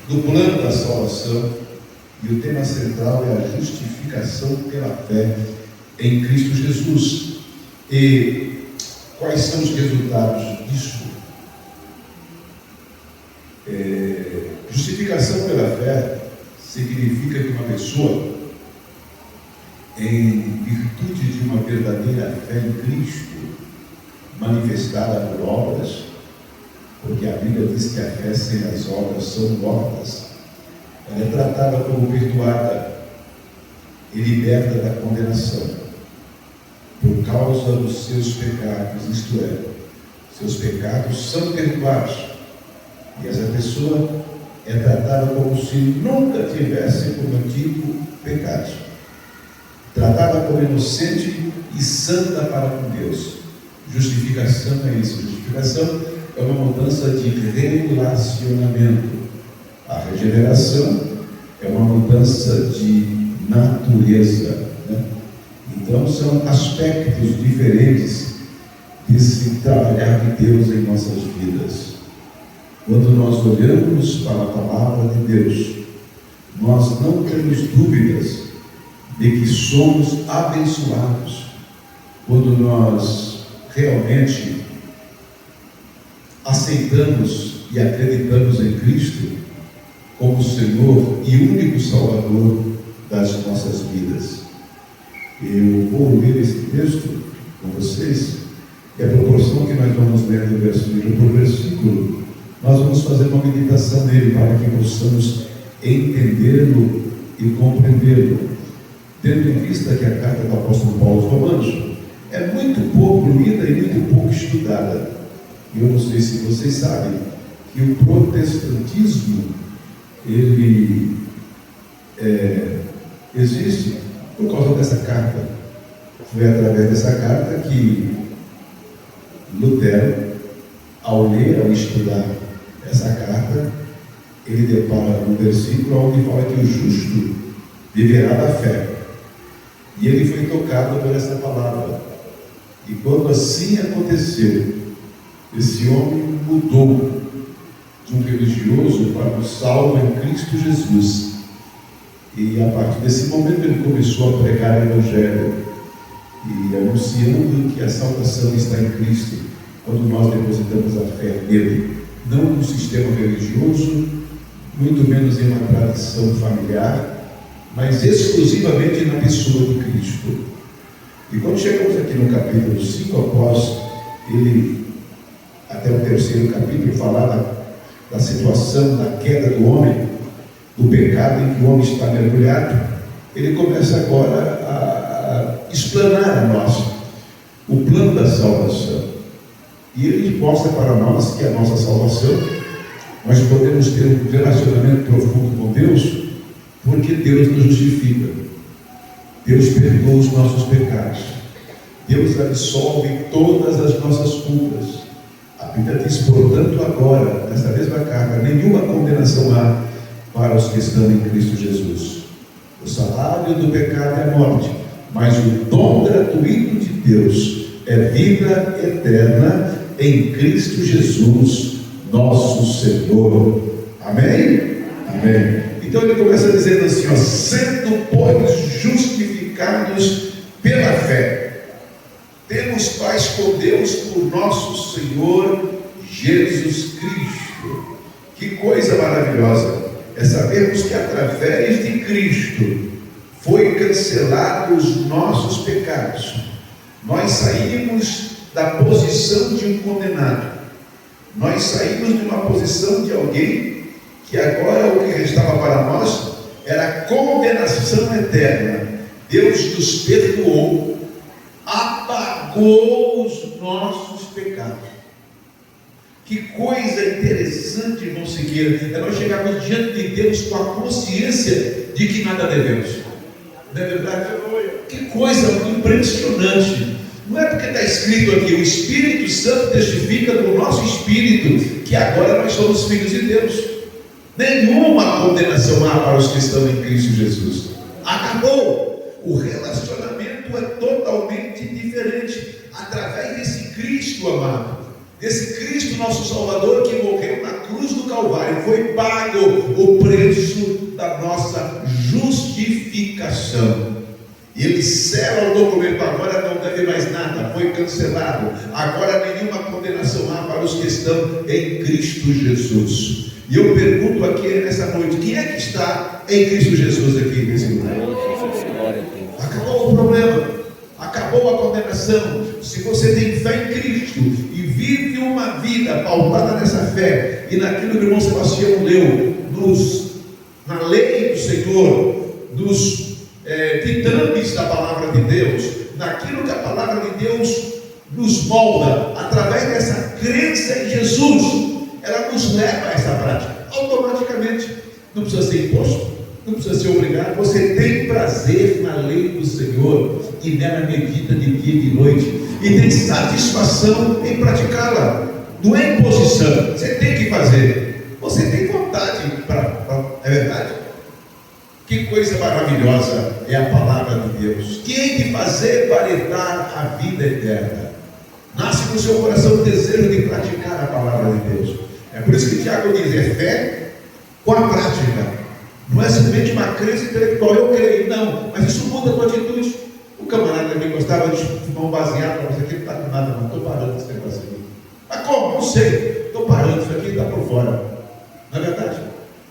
do plano da salvação, e o tema central é a justificação pela fé em Cristo Jesus. E quais são os resultados disso? Justificação pela fé significa que uma pessoa, em virtude de uma verdadeira fé em Cristo, manifestada por obras, porque a Bíblia diz que a fé sem as obras são mortas, ela é tratada como perdoada e liberta da condenação por causa dos seus pecados, isto é, seus pecados são perdoados, e essa pessoa é tratada como se nunca tivesse cometido pecados, tratada como inocente e santa para com Deus. Justificação é isso. Justificação é uma mudança de relacionamento. A regeneração é uma mudança de natureza, né? Então são aspectos diferentes desse trabalhar de Deus em nossas vidas. Quando nós olhamos para a palavra de Deus, nós não temos dúvidas de que somos abençoados quando nós realmente aceitamos e acreditamos em Cristo como Senhor e único Salvador das nossas vidas. Eu vou ler esse texto com vocês, e a proporção que nós vamos lendo versículo por versículo, nós vamos fazer uma meditação nele para que possamos entendê-lo e compreendê-lo, tendo em vista que a carta do apóstolo Paulo aos Romanos é muito pouco lida e muito pouco estudada. Eu não sei se vocês sabem que o protestantismo ele existe por causa dessa carta. Foi através dessa carta que Lutero, ao ler, ao estudar essa carta, ele depara um versículo onde fala que o justo viverá da fé. E ele foi tocado por essa palavra. E quando assim aconteceu, esse homem mudou de um religioso para um salvo em Cristo Jesus. E a partir desse momento ele começou a pregar o Evangelho e anunciando que a salvação está em Cristo, quando nós depositamos a fé nele, não no sistema religioso, muito menos em uma tradição familiar, mas exclusivamente na pessoa de Cristo. E quando chegamos aqui no capítulo 5, após ele, até o terceiro capítulo, falar da situação da queda do homem, do pecado em que o homem está mergulhado, ele começa agora a explanar a nós o plano da salvação. E ele mostra para nós que a nossa salvação, nós podemos ter um relacionamento profundo com Deus, porque Deus nos justifica. Deus perdoa os nossos pecados. Deus absolve todas as nossas culpas. A Bíblia diz, portanto, agora, nessa mesma carta, nenhuma condenação há para os que estão em Cristo Jesus. O salário do pecado é a morte, mas o dom gratuito de Deus é vida eterna em Cristo Jesus, nosso Senhor. Amém? Amém. Então ele começa dizendo assim, ó, sendo, pois, justificados pela fé, temos paz com Deus por nosso Senhor Jesus Cristo. Que coisa maravilhosa é sabermos que através de Cristo foi cancelado os nossos pecados. Nós saímos da posição de um condenado. Nós saímos de uma posição de alguém que agora o que restava para nós era condenação eterna. Deus nos perdoou, apagou os nossos pecados. Que coisa interessante, irmão Siqueira, é nós chegarmos diante de Deus com a consciência de que nada devemos. Não é verdade? Que coisa impressionante. Não é porque está escrito aqui, o Espírito Santo testifica no nosso espírito que agora nós somos filhos de Deus. Nenhuma condenação há para os que estão em Cristo Jesus. Acabou. O relacionamento é totalmente diferente através desse Cristo amado. desse Cristo nosso Salvador que morreu na cruz do Calvário. Foi pago o preço da nossa justificação. E ele sela o documento. Agora não deve mais nada, foi cancelado. Agora nenhuma condenação há para os que estão em Cristo Jesus. E eu pergunto aqui nessa noite: quem é que está em Cristo Jesus aqui nesse lugar? Acabou o problema, acabou a condenação. Se você tem fé em Cristo e vive uma vida pautada nessa fé e naquilo que o irmão Sebastião leu, na lei do Senhor, nos ditames da palavra de Deus, naquilo que a palavra de Deus nos molda, através dessa crença em Jesus, ela nos leva a essa prática, automaticamente. Não precisa ser imposto, não precisa ser obrigado. Você tem prazer na lei do Senhor e nela medita de dia e de noite, e tem satisfação em praticá-la. Não é imposição, você tem que fazer, você tem vontade é verdade? Que coisa maravilhosa é a palavra de Deus. Que hei de fazer para herdar a vida eterna? Nasce no seu coração o desejo de praticar a palavra de Deus. É por isso que Tiago diz: é fé com a prática. Não é simplesmente uma crença intelectual, eu creio, não, mas isso muda a tua atitude. O camarada também gostava de fumar um baseado, mas aqui não está com nada, não, estou parando esse negócio aqui. Mas como? Não sei, estou parando, isso aqui está por fora. Não é verdade?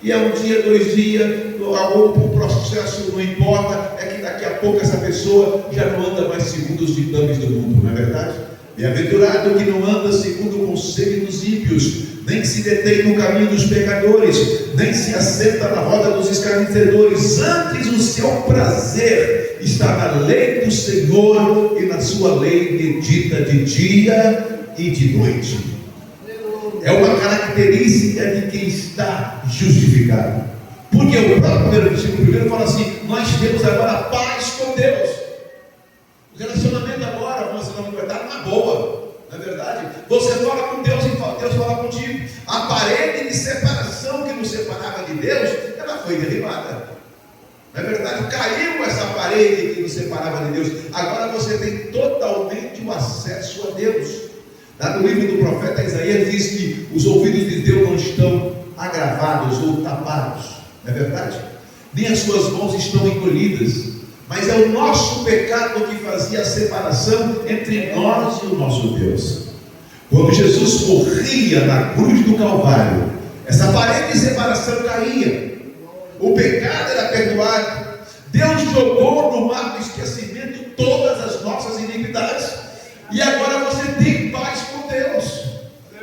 E é um dia, 2 dias, o processo não importa, é que daqui a pouco essa pessoa já não anda mais segundo os ditames do mundo, não é verdade? Bem-aventurado que não anda segundo o conselho dos ímpios, nem se detém no caminho dos pecadores, nem se assenta na roda dos escarnecedores. Antes o seu prazer está na lei do Senhor, e na sua lei medita de dia e de noite. É uma característica de quem está justificado. Porque o próprio versículo 1 fala assim: nós temos agora paz com Deus. O relacionamento agora, você não vai estar na boa, não é verdade? Você fala com Deus e Deus fala contigo. A parede de separação que nos separava de Deus, ela foi derribada. Não é verdade? Caiu essa parede que nos separava de Deus. Agora você tem totalmente o acesso a Deus. Lá no livro do profeta Isaías diz que os ouvidos de Deus não estão agravados ou tapados, não é verdade? Nem as suas mãos estão encolhidas, mas é o nosso pecado que fazia a separação entre nós e o nosso Deus. Quando Jesus morria na cruz do Calvário, essa parede de separação caía, o pecado era perdoado, Deus jogou no mar do esquecimento todas as nossas iniquidades, e agora você tem paz com Deus.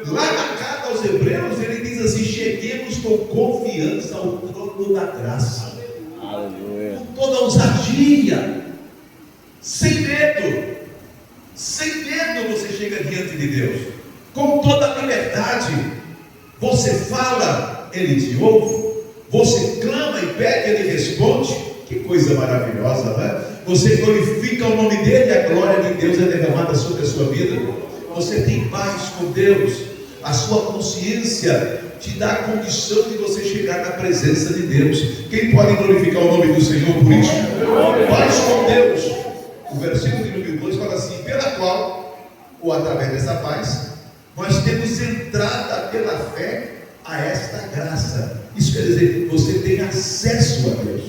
Lá na carta aos Hebreus ele diz assim: cheguemos com confiança ao trono da graça, aleluia, com toda ousadia, sem medo você chega diante de Deus, com toda a liberdade. Você fala, Ele te ouve. Você clama e pede, Ele responde. Que coisa maravilhosa, não é? Você glorifica o nome dEle, a glória de Deus é derramada sobre a sua vida. Você tem paz com Deus. A sua consciência te dá a condição de você chegar na presença de Deus. Quem pode glorificar o nome do Senhor por isso? Paz com Deus. O versículo de número 2 fala assim: pela qual, ou através dessa paz, nós temos entrada pela fé a esta graça. Isso quer dizer, você tem acesso a Deus.